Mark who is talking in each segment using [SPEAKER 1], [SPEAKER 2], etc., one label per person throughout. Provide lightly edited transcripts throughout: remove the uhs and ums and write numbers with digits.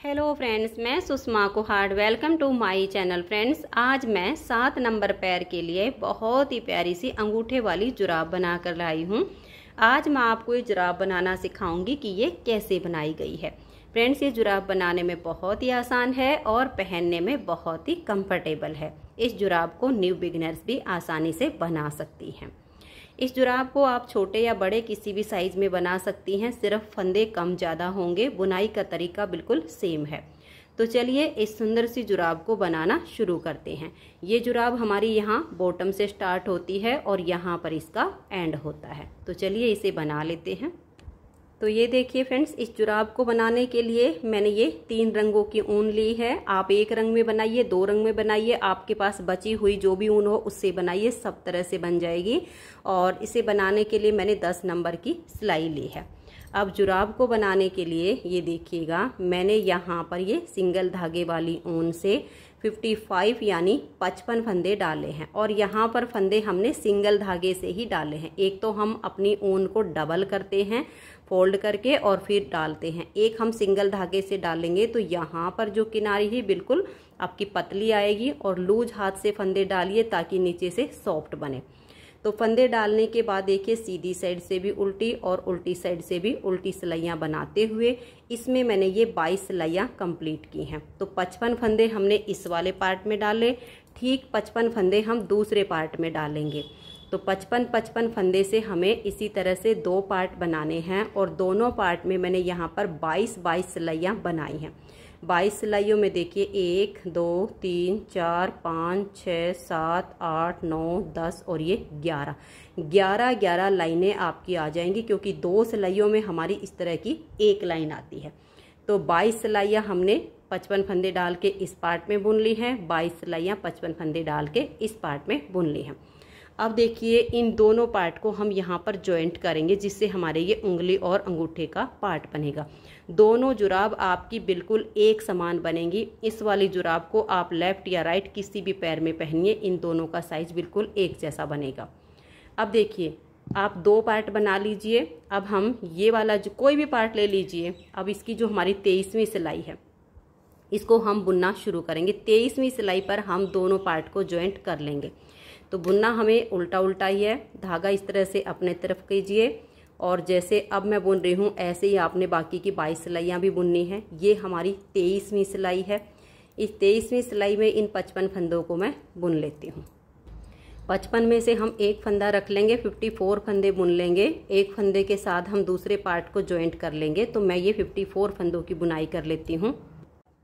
[SPEAKER 1] Hello friends, मैं Sushma Kuhad. Welcome to my channel. Friends, आज मैं 7 नंबर पैर के लिए बहुत ही प्यारी सी अंगूठे वाली जुराब बना कर लाई हूँ। आज मैं आपको ये जुराब बनाना सिखाऊंगी कि ये कैसे बनाई गई है। फ्रेंड्स, ये जुराब बनाने में बहुत ही आसान है और पहनने में बहुत ही कंफर्टेबल है। इस जुराब को न्यू बिगिनर्स भी आसानी से बना सकती हैं। इस जुराब को आप छोटे या बड़े किसी भी साइज में बना सकती हैं, सिर्फ फंदे कम ज़्यादा होंगे। बुनाई का तरीका बिल्कुल सेम है। तो चलिए इस सुंदर सी जुराब को बनाना शुरू करते हैं। ये जुराब हमारी यहाँ बॉटम से स्टार्ट होती है और यहाँ पर इसका एंड होता है। तो चलिए इसे बना लेते हैं। तो ये देखिए फ्रेंड्स, इस जुराब को बनाने के लिए मैंने ये 3 रंगों की ऊन ली है। आप एक रंग में बनाइए, 2 रंग में बनाइए, आपके पास बची हुई जो भी ऊन हो उससे बनाइए, सब तरह से बन जाएगी। और इसे बनाने के लिए मैंने 10 नंबर की सिलाई ली है। अब जुराब को बनाने के लिए ये देखिएगा, मैंने यहाँ पर ये सिंगल धागे वाली ऊन से 55 यानी 55 फंदे डाले हैं। और यहाँ पर फंदे हमने सिंगल धागे से ही डाले हैं। एक तो हम अपनी ऊन को डबल करते हैं फोल्ड करके और फिर डालते हैं। एक हम सिंगल धागे से डालेंगे तो यहाँ पर जो किनारी है बिल्कुल आपकी पतली आएगी। और लूज हाथ से फंदे डालिए ताकि नीचे से सॉफ्ट बने। तो फंदे डालने के बाद देखिए, सीधी साइड से भी उल्टी और उल्टी साइड से भी उल्टी सिलाइयाँ बनाते हुए इसमें मैंने ये 22 सिलाइयाँ कंप्लीट की हैं। तो 55 फंदे हमने इस वाले पार्ट में डाले, ठीक 55 फंदे हम दूसरे पार्ट में डालेंगे। तो 55 फंदे से हमें इसी तरह से 2 पार्ट बनाने हैं और दोनों पार्ट में मैंने यहाँ पर 22 सिलाइयाँ बनाई हैं। 22 सिलाइयों में देखिए 1 2 3 4 5 6 7 8 9 10 और ये 11 लाइनें आपकी आ जाएंगी, क्योंकि 2 सिलाइयों में हमारी इस तरह की एक लाइन आती है। तो 22 सिलाइयाँ हमने 55 फंदे डाल के इस पार्ट में बुन ली हैं, 22 सिलाइयाँ 55 फंदे डाल के इस पार्ट में बुन ली हैं। अब देखिए, इन दोनों पार्ट को हम यहाँ पर जॉइंट करेंगे, जिससे हमारे ये उंगली और अंगूठे का पार्ट बनेगा। दोनों जुराब आपकी बिल्कुल एक समान बनेंगी। इस वाली जुराब को आप लेफ्ट या राइट किसी भी पैर में पहनिए, इन दोनों का साइज बिल्कुल एक जैसा बनेगा। अब देखिए, आप 2 पार्ट बना लीजिए। अब हम ये वाला जो कोई भी पार्ट ले लीजिए। अब इसकी जो हमारी 23वीं सिलाई है, इसको हम बुनना शुरू करेंगे। 23वीं सिलाई पर हम दोनों पार्ट को जॉइंट कर लेंगे। तो बुनना हमें उल्टा उल्टा ही है। धागा इस तरह से अपने तरफ कीजिए और जैसे अब मैं बुन रही हूँ ऐसे ही आपने बाकी की 22 सिलाइयाँ भी बुननी है। ये हमारी 23वीं सिलाई है। इस 23वीं सिलाई में इन 55 फंदों को मैं बुन लेती हूँ। 55 में से हम एक फंदा रख लेंगे, 54 फंदे बुन लेंगे। एक फंदे के साथ हम दूसरे पार्ट को जॉइंट कर लेंगे। तो मैं ये 54 फंदों की बुनाई कर लेती हूँ।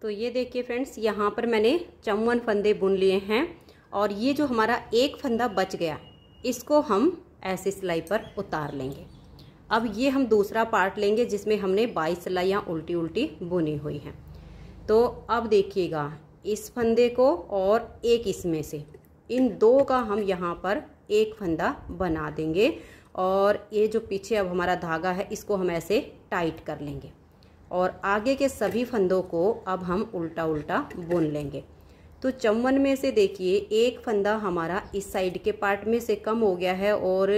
[SPEAKER 1] तो ये देखिए फ्रेंड्स, यहाँ पर मैंने 54 फंदे बुन लिए हैं। और ये जो हमारा एक फंदा बच गया, इसको हम ऐसे सिलाई पर उतार लेंगे। अब ये हम दूसरा पार्ट लेंगे जिसमें हमने 22 सिलाइयाँ उल्टी उल्टी बुनी हुई हैं। तो अब देखिएगा, इस फंदे को और एक इसमें से, इन 2 का हम यहाँ पर एक फंदा बना देंगे। और ये जो पीछे अब हमारा धागा है, इसको हम ऐसे टाइट कर लेंगे और आगे के सभी फंदों को अब हम उल्टा उल्टा बुन लेंगे। तो 54 में से देखिए, एक फंदा हमारा इस साइड के पार्ट में से कम हो गया है और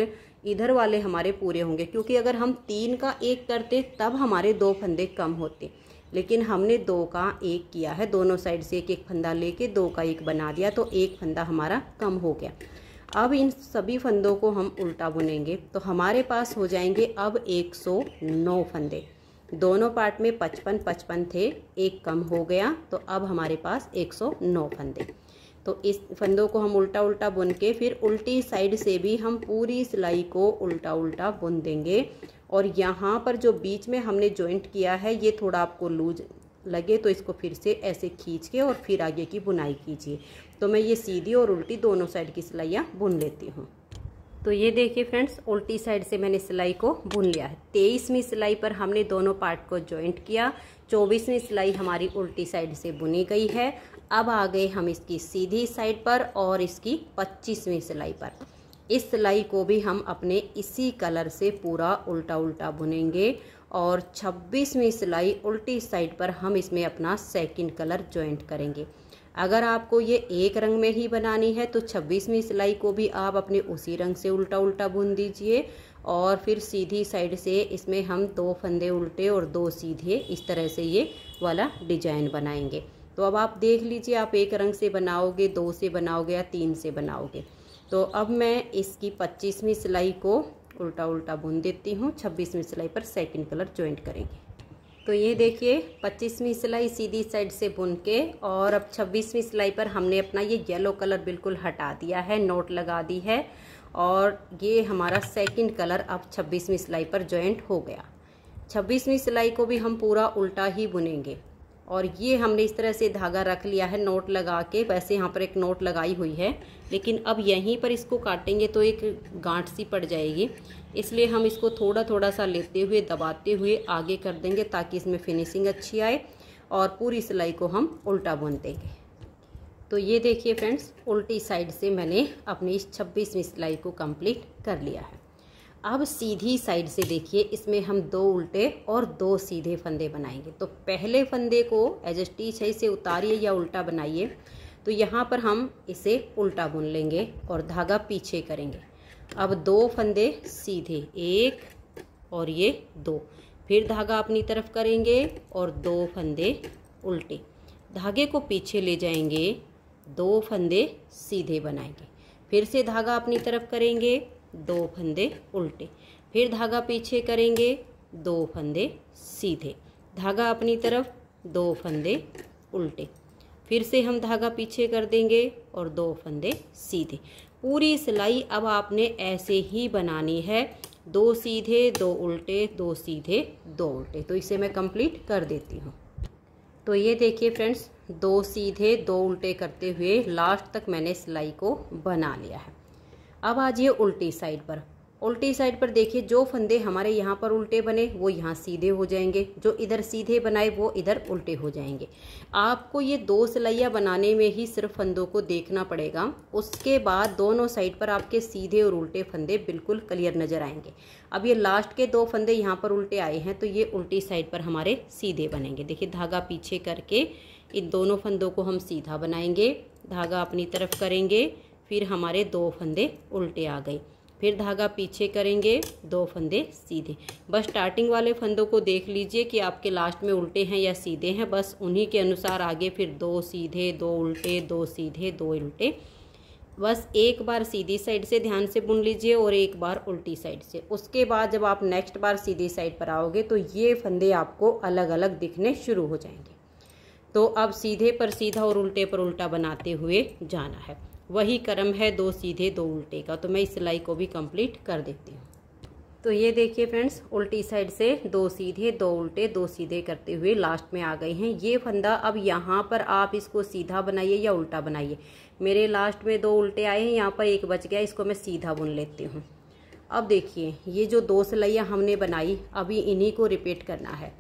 [SPEAKER 1] इधर वाले हमारे पूरे होंगे, क्योंकि अगर हम 3 का 1 करते तब हमारे 2 फंदे कम होते। लेकिन हमने 2 का 1 किया है, दोनों साइड से एक एक फंदा लेके 2 का 1 बना दिया, तो एक फंदा हमारा कम हो गया। अब इन सभी फंदों को हम उल्टा बुनेंगे तो हमारे पास हो जाएंगे अब 109 फंदे। दोनों पार्ट में 55 थे, एक कम हो गया, तो अब हमारे पास 109 फंदे। तो इस फंदों को हम उल्टा उल्टा बुन के फिर उल्टी साइड से भी हम पूरी सिलाई को उल्टा उल्टा बुन देंगे। और यहाँ पर जो बीच में हमने जॉइंट किया है, ये थोड़ा आपको लूज लगे तो इसको फिर से ऐसे खींच के और फिर आगे की बुनाई कीजिए। तो मैं ये सीधी और उल्टी दोनों साइड की सिलाइयाँ बुन लेती हूँ। तो ये देखिए फ्रेंड्स, उल्टी साइड से मैंने सिलाई को बुन लिया है। 23वीं सिलाई पर हमने दोनों पार्ट को जॉइंट किया। 24वीं सिलाई हमारी उल्टी साइड से बुनी गई है। अब आ गए हम इसकी सीधी साइड पर और इसकी 25वीं सिलाई पर। इस सिलाई को भी हम अपने इसी कलर से पूरा उल्टा उल्टा बुनेंगे। और 26वीं सिलाई उल्टी साइड पर हम इसमें अपना सेकंड कलर जॉइंट करेंगे। अगर आपको ये एक रंग में ही बनानी है तो 26वीं सिलाई को भी आप अपने उसी रंग से उल्टा उल्टा बुन दीजिए और फिर सीधी साइड से इसमें हम 2 फंदे उल्टे और 2 सीधे, इस तरह से ये वाला डिजाइन बनाएंगे। तो अब आप देख लीजिए, आप एक रंग से बनाओगे, 2 से बनाओगे या 3 से बनाओगे। तो अब मैं इसकी 25वीं सिलाई को उल्टा उल्टा बुन देती हूँ। 26वीं सिलाई पर सेकंड कलर ज्वाइंट करेंगे। तो ये देखिए 25वीं सिलाई सीधी साइड से बुन के, और अब 26वीं सिलाई पर हमने अपना ये येलो कलर बिल्कुल हटा दिया है, नोट लगा दी है, और ये हमारा सेकंड कलर अब 26वीं सिलाई पर ज्वाइंट हो गया। 26वीं सिलाई को भी हम पूरा उल्टा ही बुनेंगे, और ये हमने इस तरह से धागा रख लिया है नोट लगा के। वैसे यहाँ पर एक नोट लगाई हुई है, लेकिन अब यहीं पर इसको काटेंगे तो एक गांठ सी पड़ जाएगी, इसलिए हम इसको थोड़ा थोड़ा सा लेते हुए दबाते हुए आगे कर देंगे ताकि इसमें फिनिशिंग अच्छी आए, और पूरी सिलाई को हम उल्टा बुन देंगे। तो ये देखिए फ्रेंड्स, उल्टी साइड से मैंने अपनी इस 26वीं सिलाई को कंप्लीट कर लिया है। अब सीधी साइड से देखिए, इसमें हम 2 उल्टे और 2 सीधे फंदे बनाएंगे। तो पहले फंदे को एज स्टिच है इसे उतारिए या उल्टा बनाइए। तो यहाँ पर हम इसे उल्टा बुन लेंगे और धागा पीछे करेंगे। अब 2 फंदे सीधे, 1 और ये 2, फिर धागा अपनी तरफ करेंगे और 2 फंदे उल्टे, धागे को पीछे ले जाएंगे, 2 फंदे सीधे बनाएंगे, फिर से धागा अपनी तरफ करेंगे, 2 फंदे उल्टे, फिर धागा पीछे करेंगे, 2 फंदे सीधे, धागा अपनी तरफ, 2 फंदे उल्टे, फिर से हम धागा पीछे कर देंगे और 2 फंदे सीधे। पूरी सिलाई अब आपने ऐसे ही बनानी है, 2 सीधे 2 उल्टे, 2 सीधे 2 उल्टे। तो इसे मैं कंप्लीट कर देती हूँ। तो ये देखिए फ्रेंड्स, 2 सीधे 2 उल्टे करते हुए लास्ट तक मैंने सिलाई को बना लिया है। अब आ जाइए उल्टी साइड पर। उल्टी साइड पर देखिए, जो फंदे हमारे यहाँ पर उल्टे बने वो यहाँ सीधे हो जाएंगे, जो इधर सीधे बनाए वो इधर उल्टे हो जाएंगे। आपको ये 2 सिलाइयाँ बनाने में ही सिर्फ फंदों को देखना पड़ेगा, उसके बाद दोनों साइड पर आपके सीधे और उल्टे फंदे बिल्कुल क्लियर नज़र आएंगे। अब ये लास्ट के 2 फंदे यहाँ पर उल्टे आए हैं, तो ये उल्टी साइड पर हमारे सीधे बनेंगे। देखिए धागा पीछे करके इन दोनों फंदों को हम सीधा बनाएंगे, धागा अपनी तरफ करेंगे, फिर हमारे 2 फंदे उल्टे आ गए, फिर धागा पीछे करेंगे, 2 फंदे सीधे। बस स्टार्टिंग वाले फंदों को देख लीजिए कि आपके लास्ट में उल्टे हैं या सीधे हैं, बस उन्हीं के अनुसार आगे फिर 2 सीधे 2 उल्टे, 2 सीधे 2 उल्टे। बस एक बार सीधी साइड से ध्यान से बुन लीजिए और एक बार उल्टी साइड से। उसके बाद जब आप नेक्स्ट बार सीधी साइड पर आओगे तो ये फंदे आपको अलग अलग दिखने शुरू हो जाएंगे। तो अब सीधे पर सीधा और उल्टे पर उल्टा बनाते हुए जाना है, वही क्रम है 2 सीधे 2 उल्टे का। तो मैं इस सिलाई को भी कंप्लीट कर देती हूँ। तो ये देखिए फ्रेंड्स, उल्टी साइड से 2 सीधे 2 उल्टे 2 सीधे करते हुए लास्ट में आ गए हैं ये फंदा। अब यहाँ पर आप इसको सीधा बनाइए या उल्टा बनाइए। मेरे लास्ट में 2 उल्टे आए हैं, यहाँ पर एक बच गया, इसको मैं सीधा बुन लेती हूँ। अब देखिए ये जो 2 सिलाइयाँ हमने बनाई, अभी इन्हीं को रिपीट करना है।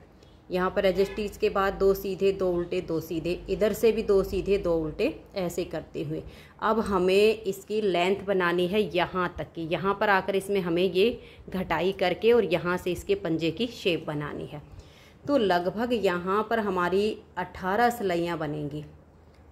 [SPEAKER 1] यहाँ पर एज स्टिच के बाद 2 सीधे 2 उल्टे 2 सीधे, इधर से भी 2 सीधे 2 उल्टे, ऐसे करते हुए अब हमें इसकी लेंथ बनानी है यहाँ तक की। यहाँ पर आकर इसमें हमें ये घटाई करके और यहाँ से इसके पंजे की शेप बनानी है। तो लगभग यहाँ पर हमारी 18 सिलाइयाँ बनेंगी।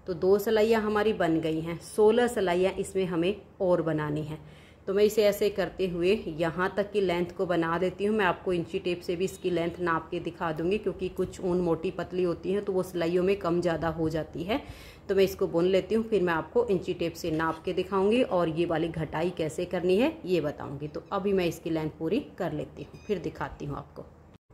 [SPEAKER 1] तो 2 सिलाइयाँ हमारी बन गई हैं, 16 सिलाइयाँ इसमें हमें और बनानी है। तो मैं इसे ऐसे करते हुए यहाँ तक की लेंथ को बना देती हूँ। मैं आपको इंची टेप से भी इसकी लेंथ नाप के दिखा दूँगी, क्योंकि कुछ ऊन मोटी पतली होती है तो वो सिलाइयों में कम ज़्यादा हो जाती है। तो मैं इसको बुन लेती हूँ, फिर मैं आपको इंची टेप से नाप के दिखाऊंगी और ये वाली घटाई कैसे करनी है ये बताऊँगी। तो अभी मैं इसकी लेंथ पूरी कर लेती हूँ, फिर दिखाती हूँ आपको।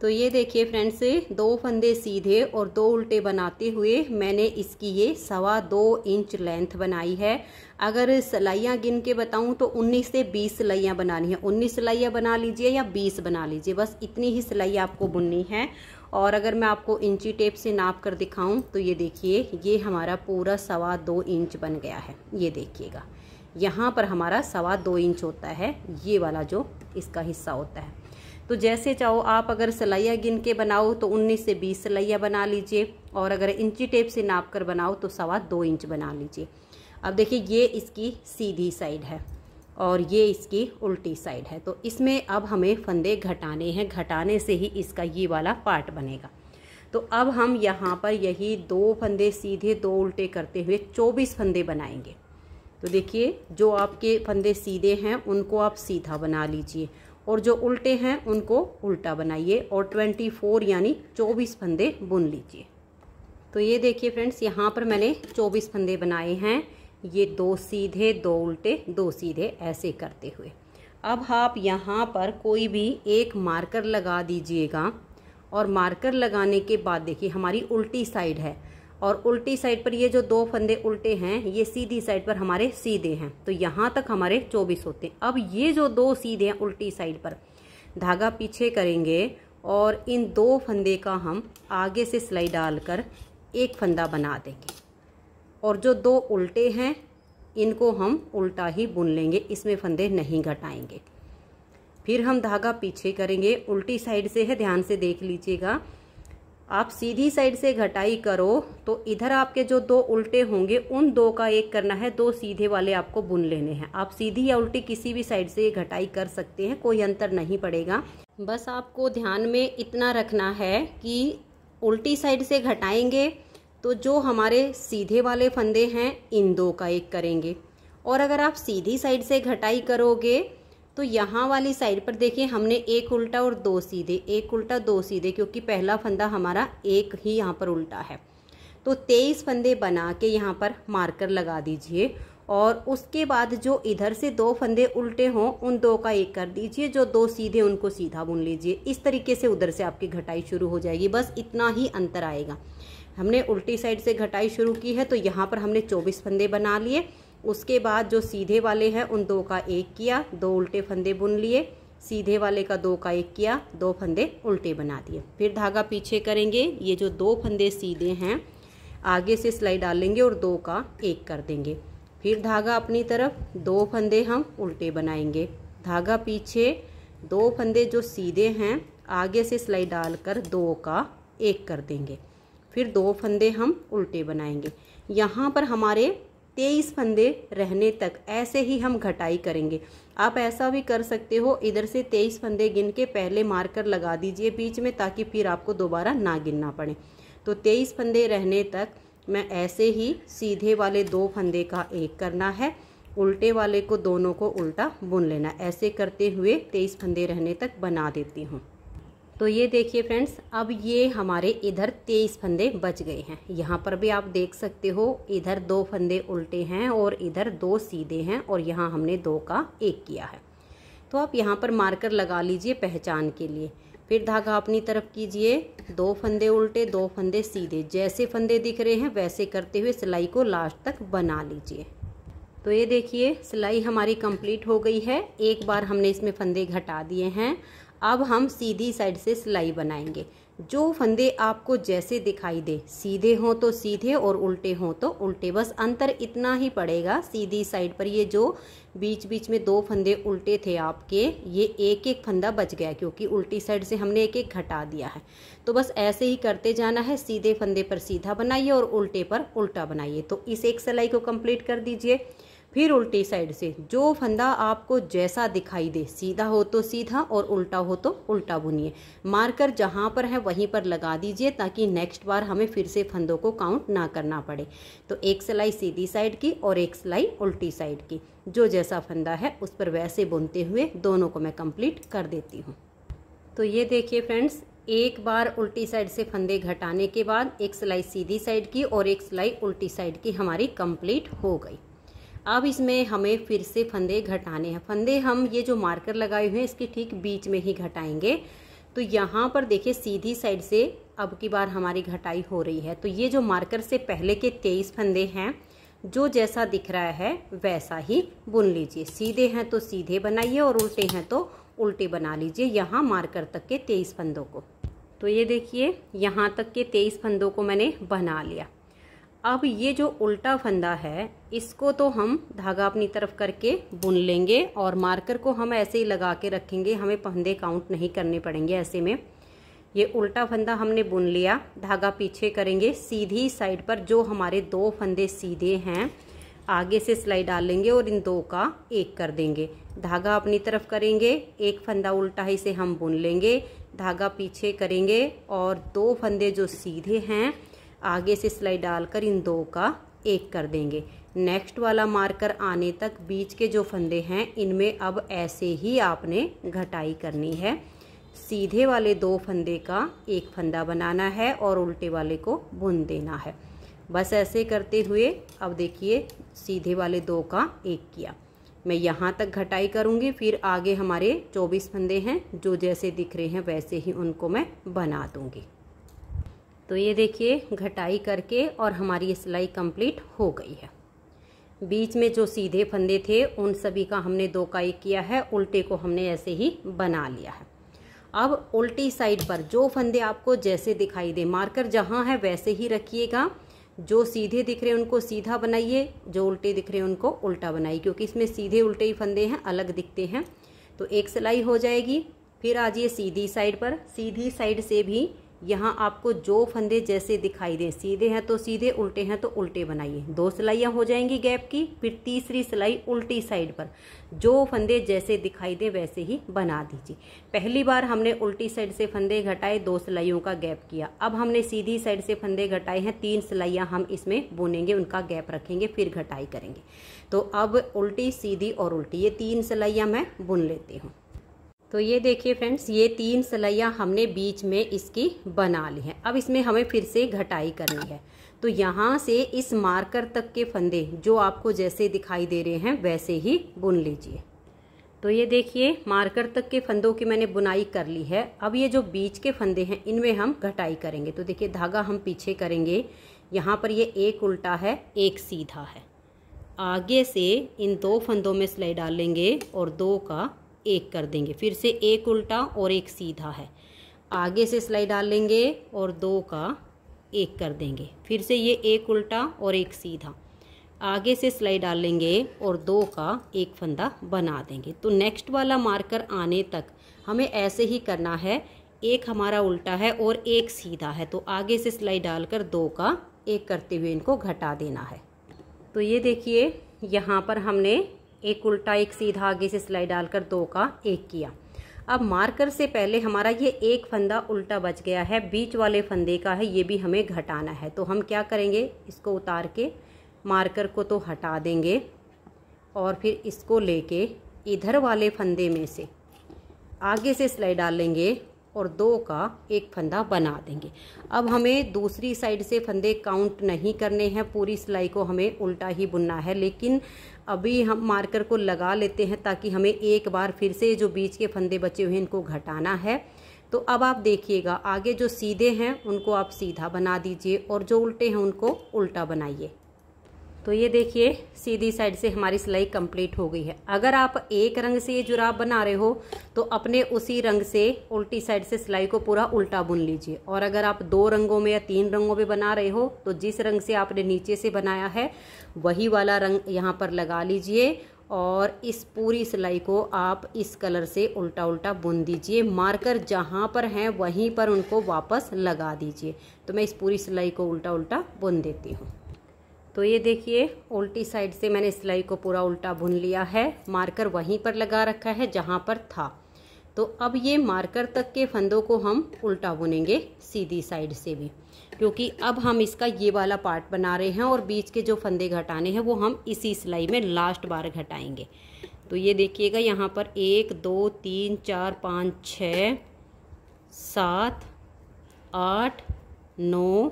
[SPEAKER 1] तो ये देखिए फ्रेंड्स, 2 फंदे सीधे और 2 उल्टे बनाते हुए मैंने इसकी ये 2.25 इंच लेंथ बनाई है। अगर सिलाइयाँ गिन के बताऊँ तो 19 से 20 सिलाइयाँ बनानी है। 19 सिलाइयाँ बना लीजिए या 20 बना लीजिए, बस इतनी ही सिलाई आपको बुननी है। और अगर मैं आपको इंची टेप से नाप कर दिखाऊं तो ये देखिए, ये हमारा पूरा 2.25 इंच बन गया है। ये देखिएगा, यहाँ पर हमारा 2.25 इंच होता है, ये वाला जो इसका हिस्सा होता है। तो जैसे चाहो आप, अगर सिलाइयाँ गिन के बनाओ तो 19 से 20 सिलाइयाँ बना लीजिए, और अगर इंची टेप से नाप कर बनाओ तो 2.25 इंच बना लीजिए। अब देखिए ये इसकी सीधी साइड है और ये इसकी उल्टी साइड है। तो इसमें अब हमें फंदे घटाने हैं, घटाने से ही इसका ये वाला पार्ट बनेगा। तो अब हम यहाँ पर यही 2 फंदे सीधे 2 उल्टे करते हुए 24 फंदे बनाएंगे। तो देखिए, जो आपके फंदे सीधे हैं उनको आप सीधा बना लीजिए और जो उल्टे हैं उनको उल्टा बनाइए और 24 यानी 24 फंदे बुन लीजिए। तो ये देखिए फ्रेंड्स, यहाँ पर मैंने 24 फंदे बनाए हैं। ये 2 सीधे 2 उल्टे 2 सीधे ऐसे करते हुए। अब आप यहाँ पर कोई भी एक मार्कर लगा दीजिएगा और मार्कर लगाने के बाद देखिए हमारी उल्टी साइड है और उल्टी साइड पर ये जो 2 फंदे उल्टे हैं ये सीधी साइड पर हमारे सीधे हैं, तो यहाँ तक हमारे 24 होते हैं। अब ये जो 2 सीधे हैं उल्टी साइड पर, धागा पीछे करेंगे और इन 2 फंदे का हम आगे से सिलाई डालकर एक फंदा बना देंगे और जो 2 उल्टे हैं इनको हम उल्टा ही बुन लेंगे, इसमें फंदे नहीं घटाएंगे। फिर हम धागा पीछे करेंगे, उल्टी साइड से है, ध्यान से देख लीजिएगा। आप सीधी साइड से घटाई करो तो इधर आपके जो 2 उल्टे होंगे उन 2 का एक करना है, 2 सीधे वाले आपको बुन लेने हैं। आप सीधी या उल्टी किसी भी साइड से घटाई कर सकते हैं, कोई अंतर नहीं पड़ेगा। बस आपको ध्यान में इतना रखना है कि उल्टी साइड से घटाएंगे तो जो हमारे सीधे वाले फंदे हैं इन 2 का एक करेंगे, और अगर आप सीधी साइड से घटाई करोगे तो यहाँ वाली साइड पर देखिए हमने एक उल्टा और 2 सीधे, एक उल्टा 2 सीधे, क्योंकि पहला फंदा हमारा एक ही यहाँ पर उल्टा है। तो 23 फंदे बना के यहाँ पर मार्कर लगा दीजिए और उसके बाद जो इधर से 2 फंदे उल्टे हों उन 2 का एक कर दीजिए, जो 2 सीधे उनको सीधा बुन लीजिए। इस तरीके से उधर से आपकी घटाई शुरू हो जाएगी। बस इतना ही अंतर आएगा। हमने उल्टी साइड से घटाई शुरू की है तो यहाँ पर हमने 24 फंदे बना लिए। उसके बाद जो सीधे वाले हैं उन 2 का एक किया, 2 उल्टे फंदे बुन लिए, सीधे वाले का 2 का एक किया, 2 फंदे उल्टे बना दिए। फिर धागा पीछे करेंगे, ये जो 2 फंदे सीधे हैं आगे से सिलाई डालेंगे और 2 का एक कर देंगे। फिर धागा अपनी तरफ, 2 फंदे हम उल्टे बनाएंगे, धागा पीछे, 2 फंदे जो सीधे हैं आगे से सिलाई डालकर 2 का एक कर देंगे। फिर 2 फंदे हम उल्टे बनाएंगे। यहाँ पर हमारे 23 फंदे रहने तक ऐसे ही हम घटाई करेंगे। आप ऐसा भी कर सकते हो, इधर से 23 फंदे गिन के पहले मार्कर लगा दीजिए बीच में, ताकि फिर आपको दोबारा ना गिनना पड़े। तो 23 फंदे रहने तक मैं ऐसे ही सीधे वाले 2 फंदे का एक करना है, उल्टे वाले को दोनों को उल्टा बुन लेना। ऐसे करते हुए 23 फंदे रहने तक बना देती हूँ। तो ये देखिए फ्रेंड्स, अब ये हमारे इधर 23 फंदे बच गए हैं। यहाँ पर भी आप देख सकते हो, इधर 2 फंदे उल्टे हैं और इधर 2 सीधे हैं और यहाँ हमने 2 का एक किया है। तो आप यहाँ पर मार्कर लगा लीजिए पहचान के लिए। फिर धागा अपनी तरफ कीजिए, 2 फंदे उल्टे 2 फंदे सीधे, जैसे फंदे दिख रहे हैं वैसे करते हुए सिलाई को लास्ट तक बना लीजिए। तो ये देखिए सिलाई हमारी कंप्लीट हो गई है। एक बार हमने इसमें फंदे घटा दिए हैं। अब हम सीधी साइड से सिलाई बनाएंगे। जो फंदे आपको जैसे दिखाई दे, सीधे हों तो सीधे और उल्टे हों तो उल्टे, बस अंतर इतना ही पड़ेगा। सीधी साइड पर ये जो बीच बीच में 2 फंदे उल्टे थे आपके, ये एक एक फंदा बच गया क्योंकि उल्टी साइड से हमने एक एक घटा दिया है। तो बस ऐसे ही करते जाना है, सीधे फंदे पर सीधा बनाइए और उल्टे पर उल्टा बनाइए। तो इस एक सिलाई को कंप्लीट कर दीजिए। फिर उल्टी साइड से जो फंदा आपको जैसा दिखाई दे, सीधा हो तो सीधा और उल्टा हो तो उल्टा बुनिए। मार्कर जहाँ पर है वहीं पर लगा दीजिए ताकि नेक्स्ट बार हमें फिर से फंदों को काउंट ना करना पड़े। तो एक सिलाई सीधी साइड की और एक सिलाई उल्टी साइड की, जो जैसा फंदा है उस पर वैसे बुनते हुए दोनों को मैं कंप्लीट कर देती हूँ। तो ये देखिए फ्रेंड्स, एक बार उल्टी साइड से फंदे घटाने के बाद एक सिलाई सीधी साइड की और एक सिलाई उल्टी साइड की हमारी कंप्लीट हो गई। अब इसमें हमें फिर से फंदे घटाने हैं। फंदे हम ये जो मार्कर लगाए हुए हैं इसके ठीक बीच में ही घटाएंगे। तो यहाँ पर देखिए सीधी साइड से अब की बार हमारी घटाई हो रही है। तो ये जो मार्कर से पहले के 23 फंदे हैं, जो जैसा दिख रहा है वैसा ही बुन लीजिए। सीधे हैं तो सीधे बनाइए और उल्टे हैं तो उल्टे बना लीजिए यहाँ मार्कर तक के 23 फंदों को। तो ये देखिए यहाँ तक के 23 फंदों को मैंने बना लिया। अब ये जो उल्टा फंदा है इसको तो हम धागा अपनी तरफ करके बुन लेंगे और मार्कर को हम ऐसे ही लगा के रखेंगे, हमें फंदे काउंट नहीं करने पड़ेंगे। ऐसे में ये उल्टा फंदा हमने बुन लिया, धागा पीछे करेंगे, सीधी साइड पर जो हमारे 2 फंदे सीधे हैं आगे से सिलाई डालेंगे और इन 2 का एक कर देंगे। धागा अपनी तरफ करेंगे, एक फंदा उल्टा ही से हम बुन लेंगे, धागा पीछे करेंगे और 2 फंदे जो सीधे हैं आगे से सिलाई डालकर इन 2 का एक कर देंगे। नेक्स्ट वाला मार्कर आने तक बीच के जो फंदे हैं इनमें अब ऐसे ही आपने घटाई करनी है। सीधे वाले 2 फंदे का एक फंदा बनाना है और उल्टे वाले को बुन देना है। बस ऐसे करते हुए अब देखिए सीधे वाले 2 का एक किया। मैं यहाँ तक घटाई करूँगी, फिर आगे हमारे 24 फंदे हैं जो जैसे दिख रहे हैं वैसे ही उनको मैं बना दूँगी। तो ये देखिए घटाई करके और हमारी ये सिलाई कंप्लीट हो गई है। बीच में जो सीधे फंदे थे उन सभी का हमने 2 का एक किया है, उल्टे को हमने ऐसे ही बना लिया है। अब उल्टी साइड पर जो फंदे आपको जैसे दिखाई दे, मार्कर जहाँ है वैसे ही रखिएगा। जो सीधे दिख रहे हैं उनको सीधा बनाइए, जो उल्टे दिख रहे हैं उनको उल्टा बनाइए, क्योंकि इसमें सीधे उल्टे ही फंदे हैं, अलग दिखते हैं। तो एक सिलाई हो जाएगी। फिर आ जाइए सीधी साइड पर। सीधी साइड से भी यहाँ आपको जो फंदे जैसे दिखाई दें, सीधे हैं तो सीधे, उल्टे हैं तो उल्टे बनाइए। 2 सिलाइयाँ हो जाएंगी गैप की। फिर तीसरी सिलाई उल्टी साइड पर जो फंदे जैसे दिखाई दे वैसे ही बना दीजिए। पहली बार हमने उल्टी साइड से फंदे घटाए, 2 सिलाइयों का गैप किया। अब हमने सीधी साइड से फंदे घटाए हैं, 3 सिलाइयाँ हम इसमें बुनेंगे, उनका गैप रखेंगे, फिर घटाई करेंगे। तो अब उल्टी, सीधी और उल्टी, ये 3 सिलाइयाँ मैं बुन लेती हूँ। तो ये देखिए फ्रेंड्स, ये 3 सिलाइयाँ हमने बीच में इसकी बना ली हैं। अब इसमें हमें फिर से घटाई करनी है। तो यहाँ से इस मार्कर तक के फंदे जो आपको जैसे दिखाई दे रहे हैं वैसे ही बुन लीजिए। तो ये देखिए मार्कर तक के फंदों की मैंने बुनाई कर ली है। अब ये जो बीच के फंदे हैं इनमें हम घटाई करेंगे। तो देखिए धागा हम पीछे करेंगे। यहाँ पर ये एक उल्टा है, एक सीधा है। आगे से इन 2 फंदों में सिलाई डालेंगे और 2 का एक कर देंगे। फिर से एक उल्टा और एक सीधा है। आगे से सिलाई डाल लेंगे और 2 का एक कर देंगे। फिर से ये एक उल्टा और एक सीधा। आगे से सिलाई डाल लेंगे और 2 का एक फंदा बना देंगे। तो नेक्स्ट वाला मार्कर आने तक हमें ऐसे ही करना है। एक हमारा उल्टा है और एक सीधा है, तो आगे से सिलाई डालकर 2 का एक करते हुए इनको घटा देना है। तो ये देखिए यहाँ पर हमने एक उल्टा एक सीधा आगे से सिलाई डालकर 2 का एक किया। अब मार्कर से पहले हमारा ये एक फंदा उल्टा बच गया है, बीच वाले फंदे का है, ये भी हमें घटाना है। तो हम क्या करेंगे, इसको उतार के मार्कर को तो हटा देंगे और फिर इसको लेके इधर वाले फंदे में से आगे से सिलाई डाल लेंगे और 2 का एक फंदा बना देंगे। अब हमें दूसरी साइड से फंदे काउंट नहीं करने हैं, पूरी सिलाई को हमें उल्टा ही बुनना है। लेकिन अभी हम मार्कर को लगा लेते हैं ताकि हमें एक बार फिर से जो बीच के फंदे बचे हुए हैं इनको घटाना है। तो अब आप देखिएगा आगे जो सीधे हैं उनको आप सीधा बना दीजिए और जो उल्टे हैं उनको उल्टा बनाइए। तो ये देखिए सीधी साइड से हमारी सिलाई कंप्लीट हो गई है। अगर आप एक रंग से ये जुराब बना रहे हो तो अपने उसी रंग से उल्टी साइड से सिलाई को पूरा उल्टा बुन लीजिए। और अगर आप 2 रंगों में या 3 रंगों में बना रहे हो तो जिस रंग से आपने नीचे से बनाया है वही वाला रंग यहाँ पर लगा लीजिए और इस पूरी सिलाई को आप इस कलर से उल्टा उल्टा बुन दीजिए। मार्कर जहाँ पर हैं वहीं पर उनको वापस लगा दीजिए। तो मैं इस पूरी सिलाई को उल्टा उल्टा बुन देती हूँ। तो ये देखिए उल्टी साइड से मैंने सिलाई को पूरा उल्टा बुन लिया है, मार्कर वहीं पर लगा रखा है जहाँ पर था। तो अब ये मार्कर तक के फंदों को हम उल्टा बुनेंगे सीधी साइड से भी, क्योंकि अब हम इसका ये वाला पार्ट बना रहे हैं और बीच के जो फंदे घटाने हैं वो हम इसी सिलाई में लास्ट बार घटाएंगे। तो ये देखिएगा यहाँ पर 1 2 3 4 5 6 7 8 9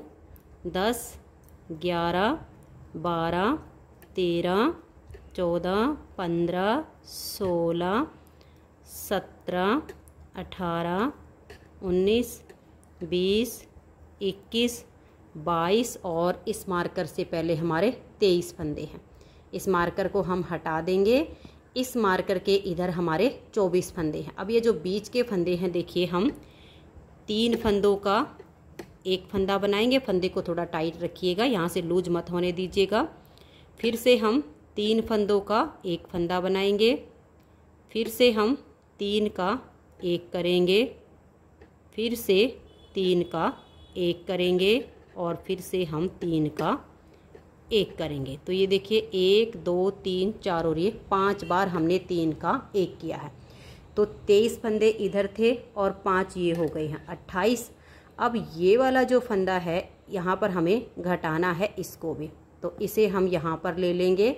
[SPEAKER 1] 10 11 12 13 14 15 16 17 18 19 20 21 22 और इस मार्कर से पहले हमारे 23 फंदे हैं। इस मार्कर को हम हटा देंगे। इस मार्कर के इधर हमारे 24 फंदे हैं। अब ये जो बीच के फंदे हैं देखिए हम 3 फंदों का एक फंदा बनाएंगे। फंदे को थोड़ा टाइट रखिएगा, यहाँ से लूज मत होने दीजिएगा। फिर से हम 3 फंदों का एक फंदा बनाएंगे। फिर से हम 3 का एक करेंगे, फिर से 3 का एक करेंगे और फिर से हम 3 का एक करेंगे। तो ये देखिए 1 2 3 4 और ये 5 बार हमने 3 का एक किया है। तो 23 फंदे इधर थे और 5 ये हो गए हैं 28। अब ये वाला जो फंदा है यहाँ पर हमें घटाना है इसको भी। तो इसे हम यहाँ पर ले लेंगे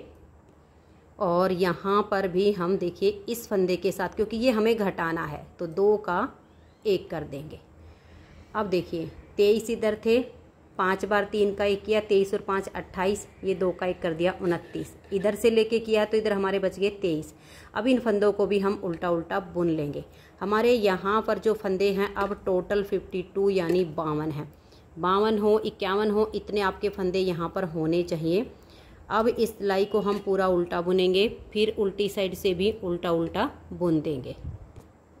[SPEAKER 1] और यहाँ पर भी हम देखिए इस फंदे के साथ, क्योंकि ये हमें घटाना है, तो 2 का 1 कर देंगे। अब देखिए 23 इधर थे, 5 बार 3 का 1 किया, 23 और 5 28, ये 2 का 1 कर दिया 29। इधर से लेके किया तो इधर हमारे बच गए 23। अब इन फंदों को भी हम उल्टा उल्टा बुन लेंगे। हमारे यहाँ पर जो फंदे हैं अब टोटल 52 यानी 52 हैं। 52 हो 51 हो, इतने आपके फंदे यहाँ पर होने चाहिए। अब इस सिलाई को हम पूरा उल्टा बुनेंगे, फिर उल्टी साइड से भी उल्टा उल्टा बुन देंगे।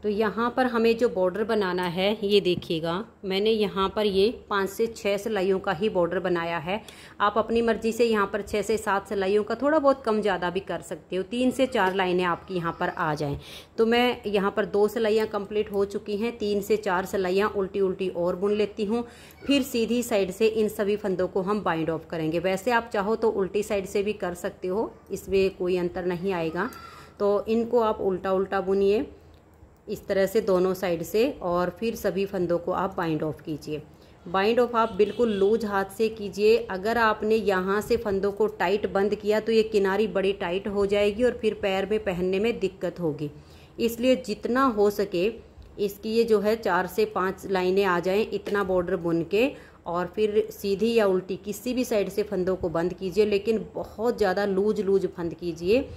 [SPEAKER 1] तो यहाँ पर हमें जो बॉर्डर बनाना है, ये देखिएगा मैंने यहाँ पर ये 5 से 6 सिलाइयों का ही बॉर्डर बनाया है। आप अपनी मर्जी से यहाँ पर 6 से 7 सिलाइयों का थोड़ा बहुत कम ज़्यादा भी कर सकते हो। 3 से 4 लाइनें आपकी यहाँ पर आ जाएं। तो मैं यहाँ पर 2 सिलाइयाँ कंप्लीट हो चुकी हैं, 3 से 4 सिलाइयाँ उल्टी उल्टी और बुन लेती हूँ। फिर सीधी साइड से इन सभी फंदों को हम बाइंड ऑफ करेंगे। वैसे आप चाहो तो उल्टी साइड से भी कर सकते हो, इसमें कोई अंतर नहीं आएगा। तो इनको आप उल्टा उल्टा बुनिए इस तरह से दोनों साइड से, और फिर सभी फंदों को आप बाइंड ऑफ कीजिए। बाइंड ऑफ आप बिल्कुल लूज हाथ से कीजिए। अगर आपने यहाँ से फंदों को टाइट बंद किया तो ये किनारी बड़ी टाइट हो जाएगी और फिर पैर में पहनने में दिक्कत होगी। इसलिए जितना हो सके इसकी ये जो है 4 से 5 लाइनें आ जाएं, इतना बॉर्डर बुन के और फिर सीधी या उल्टी किसी भी साइड से फंदों को बंद कीजिए, लेकिन बहुत ज़्यादा लूज फंद कीजिए।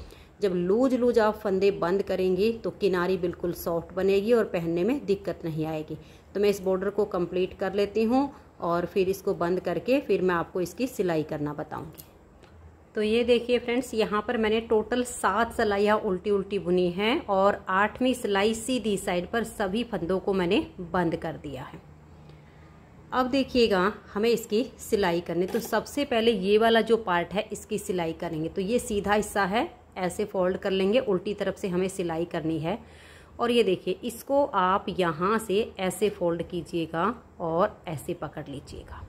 [SPEAKER 1] जब लूज आप फंदे बंद करेंगी तो किनारी बिल्कुल सॉफ्ट बनेगी और पहनने में दिक्कत नहीं आएगी। तो मैं इस बॉर्डर को कंप्लीट कर लेती हूँ और फिर इसको बंद करके फिर मैं आपको इसकी सिलाई करना बताऊँगी। तो ये देखिए फ्रेंड्स, यहाँ पर मैंने टोटल 7 सिलाइयाँ उल्टी उल्टी बुनी हैं और 8वीं सिलाई सीधी साइड पर सभी फंदों को मैंने बंद कर दिया है। अब देखिएगा हमें इसकी सिलाई करनी। तो सबसे पहले ये वाला जो पार्ट है इसकी सिलाई करेंगे। तो ये सीधा हिस्सा है, ऐसे फोल्ड कर लेंगे, उल्टी तरफ से हमें सिलाई करनी है। और ये देखिए इसको आप यहाँ से ऐसे फोल्ड कीजिएगा और ऐसे पकड़ लीजिएगा,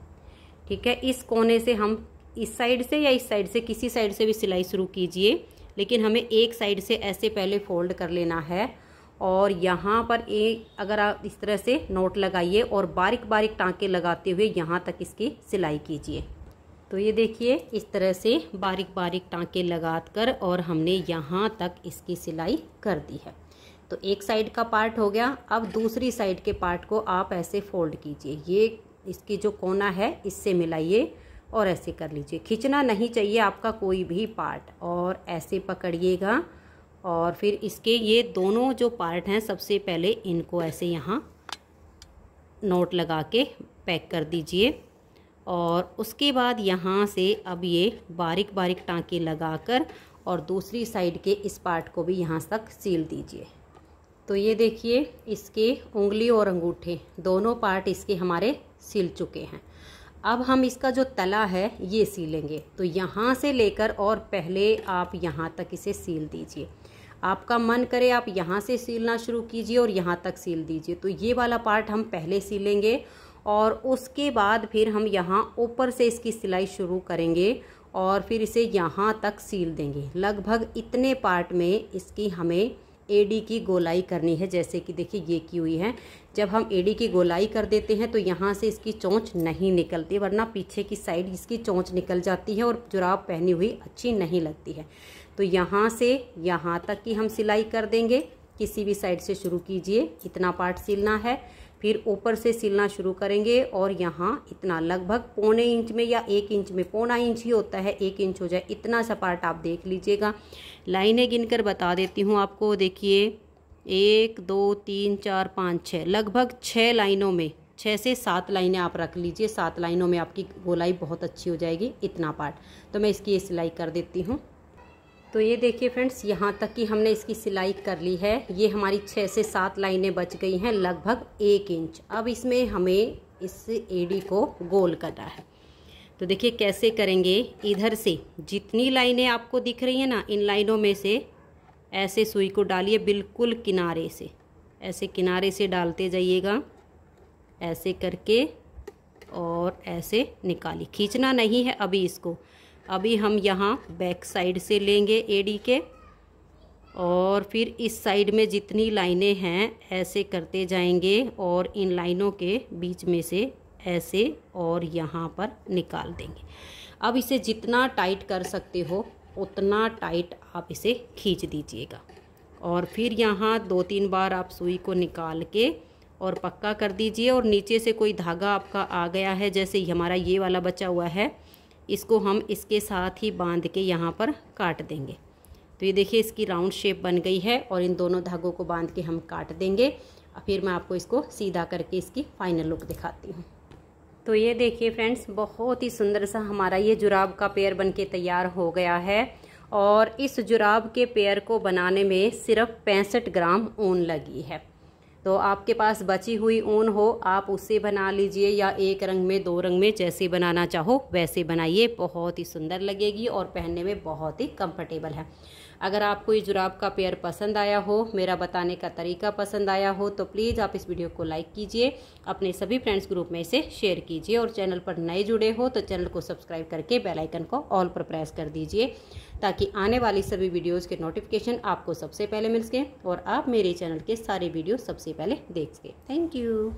[SPEAKER 1] ठीक है। इस कोने से हम इस साइड से या इस साइड से किसी साइड से भी सिलाई शुरू कीजिए, लेकिन हमें एक साइड से ऐसे पहले फोल्ड कर लेना है। और यहाँ पर एक अगर आप इस तरह से नोट लगाइए और बारीक बारीक टाँके लगाते हुए यहाँ तक इसकी सिलाई कीजिए। तो ये देखिए इस तरह से बारीक बारीक टाँके लगाकर और हमने यहाँ तक इसकी सिलाई कर दी है। तो एक साइड का पार्ट हो गया। अब दूसरी साइड के पार्ट को आप ऐसे फोल्ड कीजिए, ये इसकी जो कोना है इससे मिलाइए और ऐसे कर लीजिए। खींचना नहीं चाहिए आपका कोई भी पार्ट, और ऐसे पकड़िएगा और फिर इसके ये दोनों जो पार्ट हैं सबसे पहले इनको ऐसे यहाँ नोट लगा के पैक कर दीजिए। और उसके बाद यहाँ से अब ये बारीक बारीक टाँके लगाकर और दूसरी साइड के इस पार्ट को भी यहाँ तक सील दीजिए। तो ये देखिए इसके उंगली और अंगूठे दोनों पार्ट इसके हमारे सिल चुके हैं। अब हम इसका जो तला है ये सीलेंगे। तो यहाँ से लेकर और पहले आप यहाँ तक इसे सील दीजिए। आपका मन करे आप यहाँ से सीलना शुरू कीजिए और यहाँ तक सील दीजिए। तो ये वाला पार्ट हम पहले सीलेंगे और उसके बाद फिर हम यहाँ ऊपर से इसकी सिलाई शुरू करेंगे और फिर इसे यहाँ तक सील देंगे। लगभग इतने पार्ट में इसकी हमें एडी की गोलाई करनी है, जैसे कि देखिए ये की हुई है। जब हम एडी की गोलाई कर देते हैं तो यहाँ से इसकी चोंच नहीं निकलती, वरना पीछे की साइड इसकी चोंच निकल जाती है और जुराब पहनी हुई अच्छी नहीं लगती है। तो यहाँ से यहाँ तक की हम सिलाई कर देंगे। किसी भी साइड से शुरू कीजिए, इतना पार्ट सिलना है। फिर ऊपर से सिलना शुरू करेंगे और यहाँ इतना लगभग पौने इंच में या 1 इंच में, पौना इंच ही होता है, 1 इंच हो जाए इतना सा पार्ट आप देख लीजिएगा। लाइनें गिनकर बता देती हूँ आपको। देखिए 1 2 3 4 5 6, लगभग 6 लाइनों में 6 से 7 लाइनें आप रख लीजिए। 7 लाइनों में आपकी गोलाई बहुत अच्छी हो जाएगी, इतना पार्ट। तो मैं इसकी ये सिलाई कर देती हूँ। तो ये देखिए फ्रेंड्स, यहाँ तक कि हमने इसकी सिलाई कर ली है। ये हमारी 6 से 7 लाइनें बच गई हैं, लगभग 1 इंच। अब इसमें हमें इस एडी को गोल करना है। तो देखिए कैसे करेंगे। इधर से जितनी लाइनें आपको दिख रही हैं ना, इन लाइनों में से ऐसे सुई को डालिए बिल्कुल किनारे से, ऐसे किनारे से डालते जाइएगा ऐसे करके और ऐसे निकालिए। खींचना नहीं है अभी इसको। अभी हम यहाँ बैक साइड से लेंगे एडी के और फिर इस साइड में जितनी लाइनें हैं ऐसे करते जाएंगे और इन लाइनों के बीच में से ऐसे और यहाँ पर निकाल देंगे। अब इसे जितना टाइट कर सकते हो उतना टाइट आप इसे खींच दीजिएगा और फिर यहाँ 2-3 बार आप सुई को निकाल के और पक्का कर दीजिए। और नीचे से कोई धागा आपका आ गया है, जैसे हमारा ये वाला बचा हुआ है, इसको हम इसके साथ ही बांध के यहाँ पर काट देंगे। तो ये देखिए इसकी राउंड शेप बन गई है और इन दोनों धागों को बांध के हम काट देंगे। फिर मैं आपको इसको सीधा करके इसकी फाइनल लुक दिखाती हूँ। तो ये देखिए फ्रेंड्स, बहुत ही सुंदर सा हमारा ये जुराब का पेयर बनके तैयार हो गया है। और इस जुराब के पेयर को बनाने में सिर्फ 65 ग्राम ऊन लगी है। तो आपके पास बची हुई ऊन हो आप उससे बना लीजिए, या एक रंग में 2 रंग में जैसे बनाना चाहो वैसे बनाइए। बहुत ही सुंदर लगेगी और पहनने में बहुत ही कंफर्टेबल है। अगर आपको ये जुराब का पेयर पसंद आया हो, मेरा बताने का तरीका पसंद आया हो, तो प्लीज़ आप इस वीडियो को लाइक कीजिए, अपने सभी फ्रेंड्स ग्रुप में इसे शेयर कीजिए। और चैनल पर नए जुड़े हो तो चैनल को सब्सक्राइब करके बेल आइकन को ऑल पर प्रेस कर दीजिए, ताकि आने वाली सभी वीडियोस के नोटिफिकेशन आपको सबसे पहले मिल सके और आप मेरे चैनल के सारे वीडियो सबसे पहले देख सकें। Thank you.